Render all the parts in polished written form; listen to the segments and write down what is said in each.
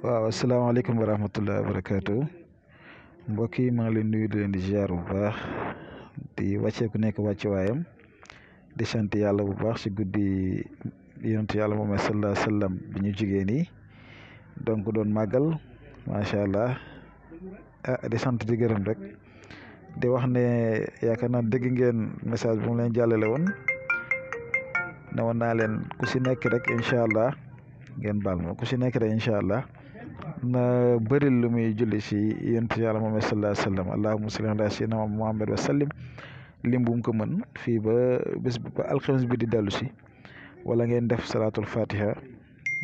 waaw asalaamaaleykum wa rahmatulah wa barakaatu mbokk yi maa ngi leen nuyu di leen di ziar bu baax di wàccee ku nekk wàcce waayam di sant yàlla bu baax si guddi yonent yàlla moom sallallahu alayhi wa sallam bi ñu jigee nii donc doon màggal macha allah di sant di gërëm rek di wax ne yaakaar naa dégg ngeen message bu mu leen jàllale woon ne woon naa leen ku si nekk rek incha allah ngeen baal ma ku si nekk rek incha allah na bëri lu muy julli si yonent yàlla moom sallallahu alayhi wa sallam allahumma salli ala sayyidina Muhammad wa sallim lim bu mu ko mën fii ba bés ba alxames bi di dellu si wala ngeen def salaatul fatiha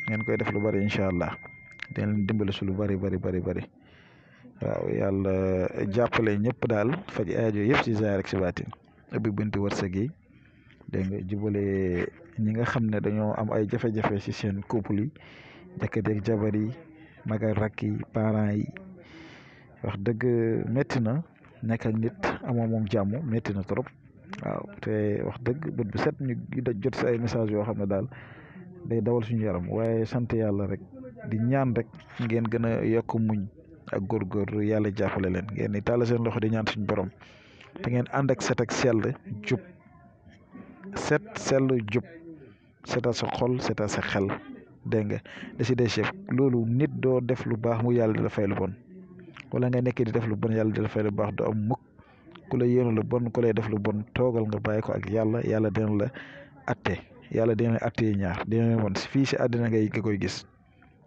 ngeen koy def lu bëri incha allah dina leen dimbali si lu bëri bëri waaw yàlla jàppale ñëpp daal faj aajo yëpp si zaahir ak si baatin ubbi bunti wërsëg yi dégg nga jubale ñi nga xam ne dañoo am ay jafe-jafe si seen couple yi jëkkër ak jabar yi mag ak rakk yi parents yi wax dëgg métti na nekk ak nit amoo moom jàmm métti na trop waaw te wax dëgg bët bu set ñu jot si ay message yoo xam ne daal day dawal suñu yaram waaye sant yàlla rek di ñaan rek ngeen gën a yokk muñ ak góorgóorlu yàlla jàppale leen ngeen di tàll seen loxo di ñaan suñu borom te ngeen ànd ak set ak sell jub jub setal sa xol setal sa xel dégg nga da si des yëpp loolu nit doo def lu baax mu yàlla di la fay lu bon wala nga nekk di def lu bon yàlla di la fay lu baax du am mukk ku la yéenu lu bon ku lay def lu bon toogal nga bàyyi ko ak yàlla dina la atte yàlla dina la atte ñaar dina leen woon fii si àddina nga koy gis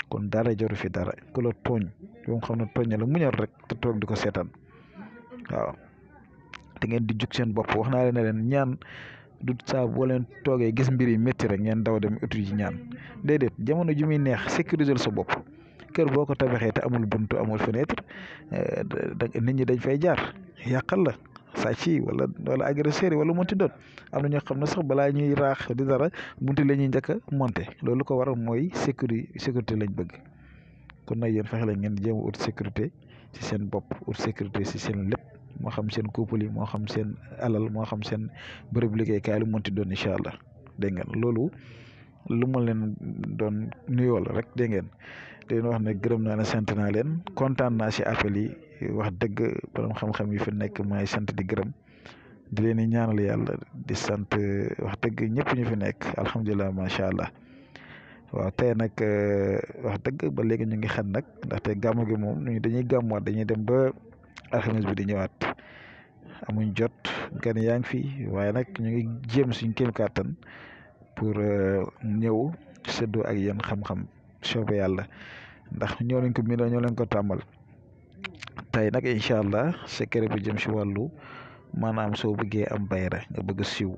kon dara joru fi dara ku la tooñ yow xam ne tooñ na la muñal rek te toog di ko seetaan waaw te ngeen di jug seen bopp wax naa leen ne leen ñaan du saa boo leen toogee gis mbir yi métti rek ngeen daw dem uti ji ñaan déedéet jamono ji muy neex sécuriser sa bopp kër boo ko tabaxee te amul buntu amul fenêtre nit ñi dañ fay jaar yàqal la sàcc yi wala agresseur yi wala mënti doon am na ñoo xam ne sax balaa ñuy raax di dara bunti la ñuy njëkk a monté loolu ko waral mooy sécurité lañ bëgg kon nag yéen fexe la ngeen jéem a ut sécurité ci seen bopp ut sécurité ci seen lépp moo xam seen couple yi moo xam seen alal moo xam seen bërëb liggéeykaay lu mënti doon incha allah dégg ngeen loolu lu ma leen doon nuyoo la rek dégg ngeen di leen wax ne gërëm naa ne sant naa leen kontaan naa si appel yi wax dëgg borom xam-xam yi fi nekk may sant di gërëm di leen di ñaanal yàlla di sant wax dëgg ñëpp ñu fi nekk alhamdulilah macha allah waaw tey nag wax dëgg ba léegi ñu ngi xat nag ndaxte gàmmu gi moom ñu dañuy gàmmuwaat dañuy dem ba alxames bi di ñëwaat amuñ jot gan yaa ngi fi waaye nag ñu ngi jéem suñ kéem kàttan pour ñëw séddoo ak yéen xam-xam soobee yàlla ndax ñoo leen ko miinoo ñoo leen ko tàmmal tey nag incha allah secret bi jëm si wàllu maanaam soo bëggee am bayra nga bëgg siw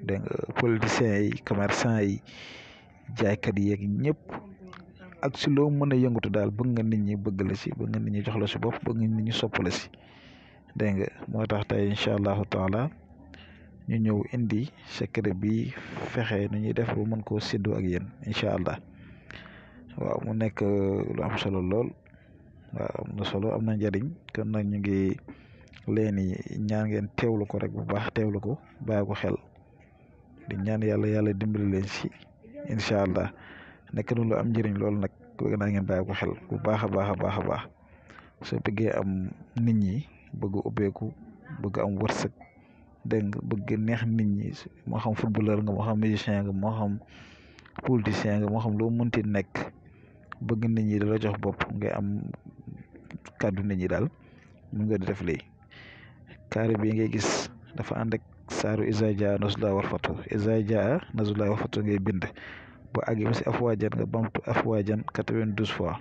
dégg nga politiciens yi commerçant yi jaaykat yi yeeg ñëpp ak si loo mën a yëngatu daal bëgg nga nit ñi bëgg la si bëgg nga nit ñi jox la si bopp bëgg nga nit ñi sopp la si dégg nga moo tax tey incha allahu taala ñu ñëw indi secret bi fexe nu ñuy def ba mën koo séddoo ak yéen incha allah waaw mu nekk lu am solo lool waaw am na solo am na njëriñ kon nag ñu ngi leen ñaan ngeen teewlu ko rek bu baax teewlu ko bàyyi ko xel di ñaan yàlla dimbali leen si incha allah nekk na lu am njëriñ loolu nag bëgg naa ngeen bàyyi ko xel bu baax a baax soo bëggee am nit ñi bëgg ubbeeku bëgg am wërsëg dégg nga bëgg neex nit ñi moo xam footballeur nga moo xam musicien nga moo xam politicien nga moo xam loo mënti nekk bëgg nit ñi da la jox bopp ngay am kàddu nit ñi daal mun nga di def lii kaari bi ngay gis dafa ànd ak saaru isa jaa nasula war fatu isa jaa nasula war fatu ngay bind boo àggee ba si afwaajan nga bamtu afwaajan 92 fois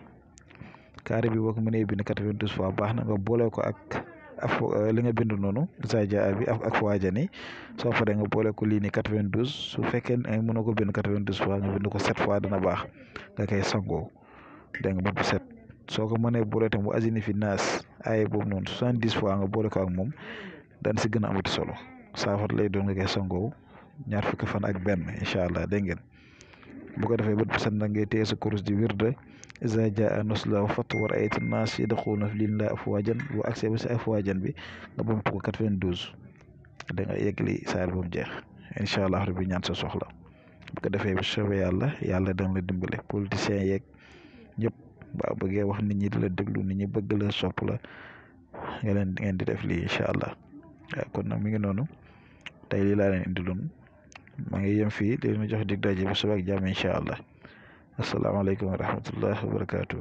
kaari bi boo ko mënee bind 92 fois baax na nga boole ko ak li nga bind noonu isa jaa bi ak afwaajan yi soo paree nga boole ko lii ni 92 su fekkee mënoo ko bind 92 fois nga bind ko 7 fois dana baax nga koy sangoo dégg nga ba bu set soo ko mënee boole tam bu azini fi naas ay boobu noonu 70 fois nga boole ko ak moom daan si gën a amati solo saafara lay doon nga koy sangoo ñaar fukki fan ak benn incha allah dégg ngeen bu ko defee bët bu set nag ngay téye sa kurus di wirde iza jaa nasrullahi wal fath wa ra'ayta an-naasa yadkhuluuna fi diinillahi afwaajan bu accès ba si afwaajan bi nga bamtu ko 92 da nga yeggali saar ba mu jeex incha allah rabbi ñaan sa soxla bu ko defee bu soobee yàlla dana la dimbale politiciens yeeg ñëpp waaw bëggee wax nit ñi di la déglu nit ñi bëgg la sopp la ngeen di def lii incha allah waaw kon nag mi ngi noonu tey lii laa leen indiloon maa ngi yem fii di leen jox dig daje ba suba ak jàmm incha allah asalaamaaleykum wa rahmatullah wa barakaatu.